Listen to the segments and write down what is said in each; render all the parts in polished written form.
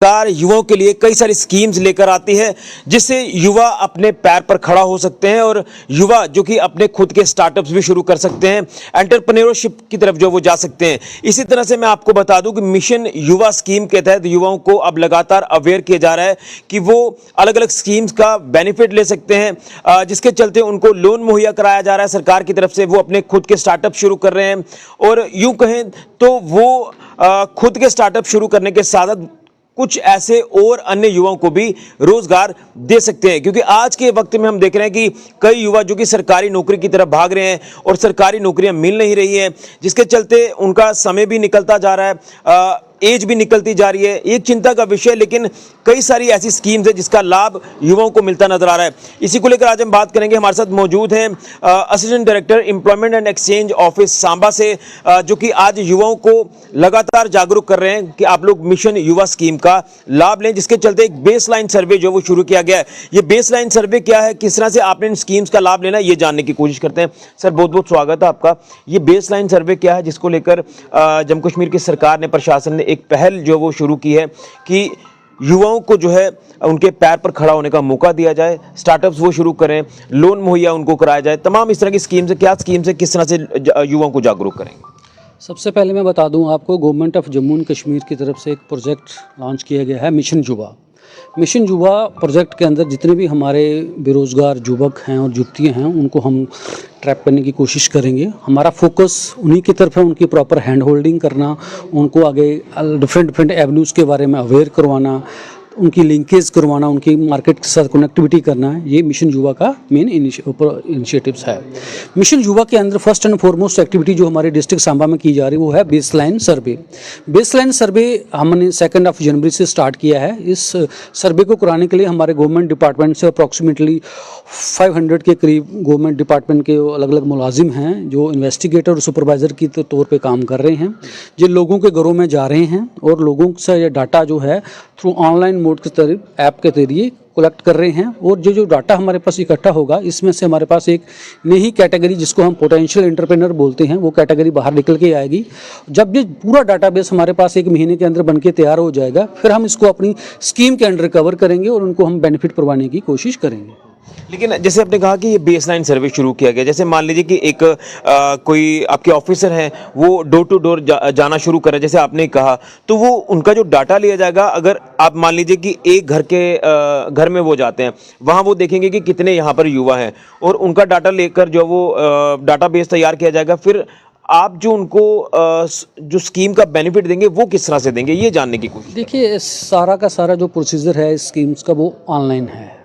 सरकार युवाओं के लिए कई सारी स्कीम्स लेकर आती है जिससे युवा अपने पैर पर खड़ा हो सकते हैं और युवा जो कि अपने खुद के स्टार्टअप्स भी शुरू कर सकते हैं, एंटरप्रेन्योरशिप की तरफ जो वो जा सकते हैं। इसी तरह से मैं आपको बता दूं कि मिशन युवा स्कीम के तहत युवाओं को अब लगातार अवेयर किया जा रहा है कि वो अलग अलग स्कीम्स का बेनिफिट ले सकते हैं, जिसके चलते उनको लोन मुहैया कराया जा रहा है सरकार की तरफ से। वो अपने खुद के स्टार्टअप शुरू कर रहे हैं और यूं कहें तो वो खुद के स्टार्टअप शुरू करने के साथ कुछ ऐसे और अन्य युवाओं को भी रोजगार दे सकते हैं, क्योंकि आज के वक्त में हम देख रहे हैं कि कई युवा जो कि सरकारी नौकरी की तरफ भाग रहे हैं और सरकारी नौकरियां मिल नहीं रही हैं, जिसके चलते उनका समय भी निकलता जा रहा है, एज भी निकलती जा रही है। एक चिंता का विषय, लेकिन कई सारी ऐसी स्कीम्स है जिसका लाभ युवाओं को मिलता नजर आ रहा है। इसी को लेकर आज हम बात करेंगे। हमारे साथ मौजूद हैं assistant director employment and exchange office Samba से, जो कि आज युवाओं को लगातार जागरूक कर रहे हैं कि आप लोग मिशन युवा स्कीम का लाभ लें, जिसके चलते एक बेसलाइन सर्वे जो वो शुरू किया गया है। ये बेसलाइन सर्वे क्या है, किस तरह से आपने इन स्कीम्स का लाभ लेना है, ये जानने की कोशिश करते हैं। सर, बहुत बहुत स्वागत है आपका। ये बेसलाइन सर्वे क्या है जिसको लेकर जम्मू कश्मीर की सरकार ने, प्रशासन ने एक पहल जो वो शुरू की है कि युवाओं को जो है उनके पैर पर खड़ा होने का मौका दिया जाए, स्टार्टअप्स वो शुरू करें, लोन मुहैया उनको कराया जाए, तमाम इस तरह की स्कीम्स है। क्या स्कीम्स है, किस तरह से युवाओं को जागरूक करेंगे? सबसे पहले मैं बता दूं आपको, government of Jammu and Kashmir की तरफ से एक प्रोजेक्ट लॉन्च किया गया है, मिशन युवा। मिशन युवा प्रोजेक्ट के अंदर जितने भी हमारे बेरोज़गार युवक हैं और युवतियाँ हैं उनको हम ट्रैप करने की कोशिश करेंगे। हमारा फोकस उन्हीं की तरफ है, उनकी प्रॉपर हैंड होल्डिंग करना, उनको आगे डिफरेंट एवेन्यूज़ के बारे में अवेयर करवाना, उनकी लिंकेज करवाना, उनकी मार्केट के साथ कनेक्टिविटी करना है। ये मिशन युवा का मेन इनिशिएटिव्स है। मिशन युवा के अंदर फर्स्ट एंड फॉरमोस्ट एक्टिविटी जो हमारे डिस्ट्रिक्ट सांबा में की जा रही है वो है बेसलाइन सर्वे। बेसलाइन सर्वे हमने 2 जनवरी से स्टार्ट किया है। इस सर्वे को कराने के लिए हमारे गवर्नमेंट डिपार्टमेंट से अप्रॉक्सीमेटली 500 के करीब गवर्नमेंट डिपार्टमेंट के अलग अलग मुलाजिम हैं जो इन्वेस्टिगेटर और सुपरवाइज़र के तौर पे काम कर रहे हैं, जो लोगों के घरों में जा रहे हैं और लोगों से ये डाटा जो है थ्रू ऑनलाइन मोड के तरीके ऐप के जरिए कलेक्ट कर रहे हैं। और जो डाटा हमारे पास इकट्ठा होगा, इसमें से हमारे पास एक नई कैटेगरी जिसको हम पोटेंशियल एंटरप्रेन्योर बोलते हैं, वो कैटेगरी बाहर निकल के आएगी। जब ये पूरा डाटाबेस हमारे पास 1 महीने के अंदर बन के तैयार हो जाएगा, फिर हम इसको अपनी स्कीम के अंडर कवर करेंगे और उनको हम बेनिफिट करवाने की कोशिश करेंगे। लेकिन जैसे आपने कहा कि ये बेसलाइन सर्वे शुरू किया गया, जैसे मान लीजिए कि एक कोई आपके ऑफिसर हैं, वो डोर टू डोर जाना शुरू करें, जैसे आपने कहा, तो वो उनका जो डाटा लिया जाएगा, अगर आप मान लीजिए कि एक घर में वो जाते हैं, वहाँ वो देखेंगे कि कितने यहाँ पर युवा हैं और उनका डाटा लेकर जो वो डाटाबेस तैयार किया जाएगा, फिर आप जो उनको जो स्कीम का बेनिफिट देंगे वो किस तरह से देंगे, ये जानने की कोशिश। देखिए, सारा का सारा जो प्रोसीजर है स्कीम्स का वो ऑनलाइन है।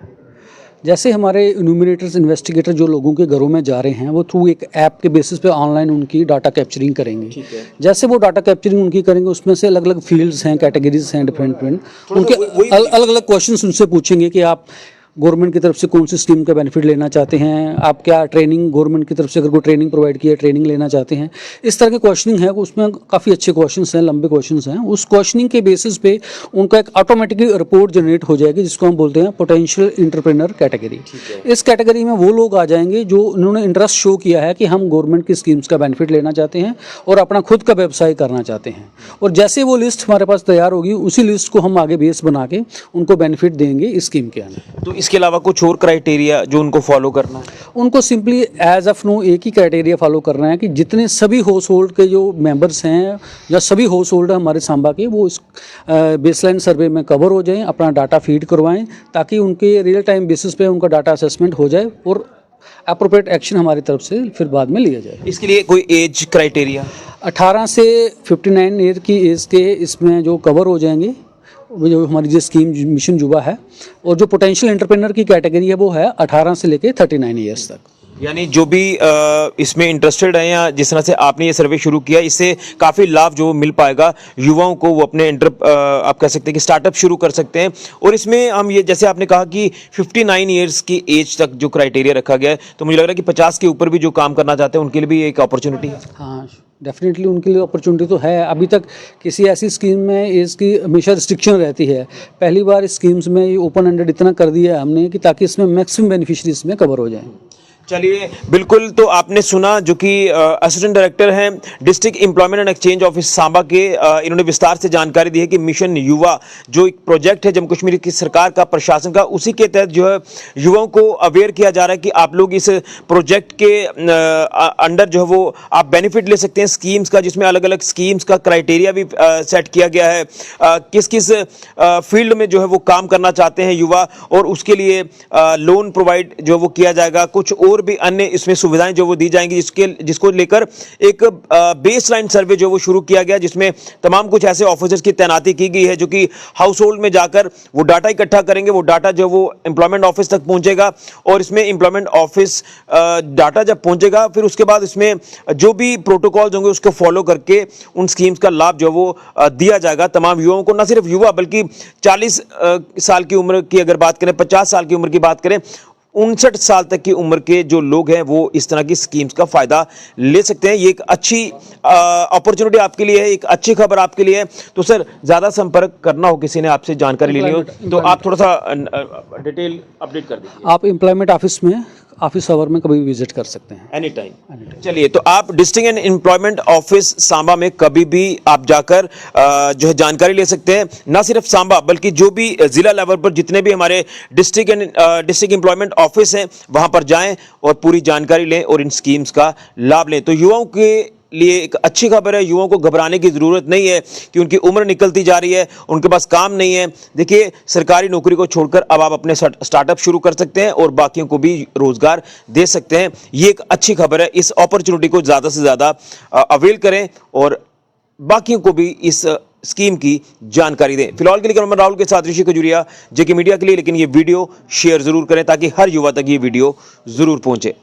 जैसे हमारे इन्यूमरेटर्स, इन्वेस्टिगेटर जो लोगों के घरों में जा रहे हैं, वो थ्रू एक ऐप के बेसिस पे ऑनलाइन उनकी डाटा कैप्चरिंग करेंगे। जैसे वो डाटा कैप्चरिंग उनकी करेंगे, उसमें से अलग अलग फील्ड्स हैं, कैटेगरीज हैं, डिफरेंट उनके अलग अलग क्वेश्चन उनसे पूछेंगे कि आप गवर्नमेंट की तरफ से कौन सी स्कीम का बेनिफिट लेना चाहते हैं, आप क्या ट्रेनिंग गवर्नमेंट की तरफ से अगर कोई ट्रेनिंग प्रोवाइड की है, ट्रेनिंग लेना चाहते हैं, इस तरह के क्वेश्चनिंग है। उसमें काफ़ी अच्छे क्वेश्चंस हैं, लंबे क्वेश्चंस हैं। उस क्वेश्चनिंग के बेसिस पे उनका एक ऑटोमेटिकली रिपोर्ट जनरेट हो जाएगी, जिसको हम बोलते हैं पोटेंशियल एंटरप्रेन्योर कैटेगरी। इस कैटेगरी में वो लोग आ जाएंगे जो उन्होंने इंटरेस्ट शो किया है कि हम गवर्नमेंट की स्कीम्स का बेनिफिट लेना चाहते हैं और अपना खुद का व्यवसाय करना चाहते हैं। और जैसे वो लिस्ट हमारे पास तैयार होगी, उसी लिस्ट को हम आगे बेस बना के उनको बेनिफिट देंगे इस स्कीम के अंदर। तो इसके अलावा कुछ और क्राइटेरिया जो उनको फॉलो करना है? उनको सिंपली एज ऑफ नो एक ही क्राइटेरिया फॉलो करना है कि जितने सभी हाउस होल्ड के जो मेंबर्स हैं या सभी हाउस होल्ड हमारे सांबा के, वो इस बेसलाइन सर्वे में कवर हो जाएं, अपना डाटा फीड करवाएं, ताकि उनके रियल टाइम बेसिस पे उनका डाटा असेसमेंट हो जाए और अप्रोप्रिएट एक्शन हमारी तरफ से फिर बाद में लिया जाए। इसके लिए कोई एज क्राइटेरिया? 18 से 59 ईयर की एज के इसमें जो कवर हो जाएंगे, वो जो हमारी जो स्कीम मिशन युवा है। और जो पोटेंशियल एंटरप्रेन्योर की कैटेगरी है वो है 18 से लेके 39 ईयर्स तक। यानी जो भी इसमें इंटरेस्टेड है या जिस तरह से आपने ये सर्वे शुरू किया, इससे काफ़ी लाभ जो मिल पाएगा युवाओं को। वो अपने आप कह सकते हैं कि स्टार्टअप शुरू कर सकते हैं। और इसमें हम ये, जैसे आपने कहा कि 59 ईयर्स की एज तक जो क्राइटेरिया रखा गया है, तो मुझे लग रहा है कि 50 के ऊपर भी जो काम करना चाहते हैं उनके लिए भी एक अपॉर्चुनिटी है। हाँ, डेफिनेटली उनके लिए अपॉर्चुनिटी तो है। अभी तक किसी ऐसी स्कीम में इसकी हमेशा रिस्ट्रिक्शन रहती है। पहली बार स्कीम्स में ये ओपन एंडेड इतना कर दिया है हमने कि ताकि इसमें मैक्सिमम बेनिफिशरीज में कवर हो जाए। चलिए, बिल्कुल। तो आपने सुना जो कि असिस्टेंट डायरेक्टर हैं district employment and exchange office Samba के, इन्होंने विस्तार से जानकारी दी है कि मिशन युवा जो एक प्रोजेक्ट है जम्मू कश्मीर की सरकार का, प्रशासन का, उसी के तहत जो है युवाओं को अवेयर किया जा रहा है कि आप लोग इस प्रोजेक्ट के अंडर जो है वो आप बेनिफिट ले सकते हैं स्कीम्स का, जिसमें अलग अलग स्कीम्स का क्राइटेरिया भी सेट किया गया है, किस किस फील्ड में जो है वो काम करना चाहते हैं युवा, और उसके लिए लोन प्रोवाइड जो वो किया जाएगा, कुछ और भी अन्य इसमें सुविधाएं जो वो दी जाएंगी, जिसको लेकर एक बेसलाइन सर्वे जो वो शुरू किया गया, जिसमें तमाम कुछ ऐसे ऑफिसर्स की तैनाती की गई है जो कि हाउस होल्ड में जाकर वो डाटा इकट्ठा करेंगे। वो डाटा जो वो एम्प्लॉयमेंट ऑफिस तक पहुंचेगा, और इसमें एम्प्लॉयमेंट ऑफिस डाटा जब पहुंचेगा फिर उसके बाद इसमें जो भी प्रोटोकॉल्स होंगे उसको फॉलो करके उन स्कीम्स का लाभ जो वो दिया जाएगा तमाम युवाओं को। न सिर्फ युवा बल्कि 40 साल की उम्र की अगर बात करें, 50 साल की उम्र की बात करें, 59 साल तक की उम्र के जो लोग हैं वो इस तरह की स्कीम्स का फायदा ले सकते हैं। ये एक अच्छी अपॉर्चुनिटी आपके लिए है, एक अच्छी खबर आपके लिए है। तो सर, ज्यादा संपर्क करना हो, किसी ने आपसे जानकारी लेनी हो, तो आप थोड़ा सा डिटेल अपडेट कर दीजिए। आप एम्प्लॉयमेंट ऑफिस में ऑफिस आवर में कभी भी विजिट कर सकते हैं, एनी टाइम। चलिए, तो आप district and employment office Samba में कभी भी आप जाकर जो है जानकारी ले सकते हैं। ना सिर्फ सांबा बल्कि जो भी जिला लेवल पर जितने भी हमारे डिस्ट्रिक्ट एम्प्लॉयमेंट ऑफिस हैं वहां पर जाएं और पूरी जानकारी लें और इन स्कीम्स का लाभ लें। तो युवाओं के लिए एक अच्छी खबर है, युवाओं को घबराने की जरूरत नहीं है कि उनकी उम्र निकलती जा रही है, उनके पास काम नहीं है। देखिए, सरकारी नौकरी को छोड़कर अब आप अपने स्टार्टअप शुरू कर सकते हैं और बाकियों को भी रोजगार दे सकते हैं। ये एक अच्छी खबर है। इस अपॉर्चुनिटी को ज्यादा से ज्यादा अवेल करें और बाकियों को भी इस स्कीम की जानकारी दें। फिलहाल के लिए कैमरामैन राहुल के साथ ऋषि खजूरिया, जेके मीडिया के लिए। लेकिन ये वीडियो शेयर जरूर करें ताकि हर युवा तक ये वीडियो जरूर पहुंचे।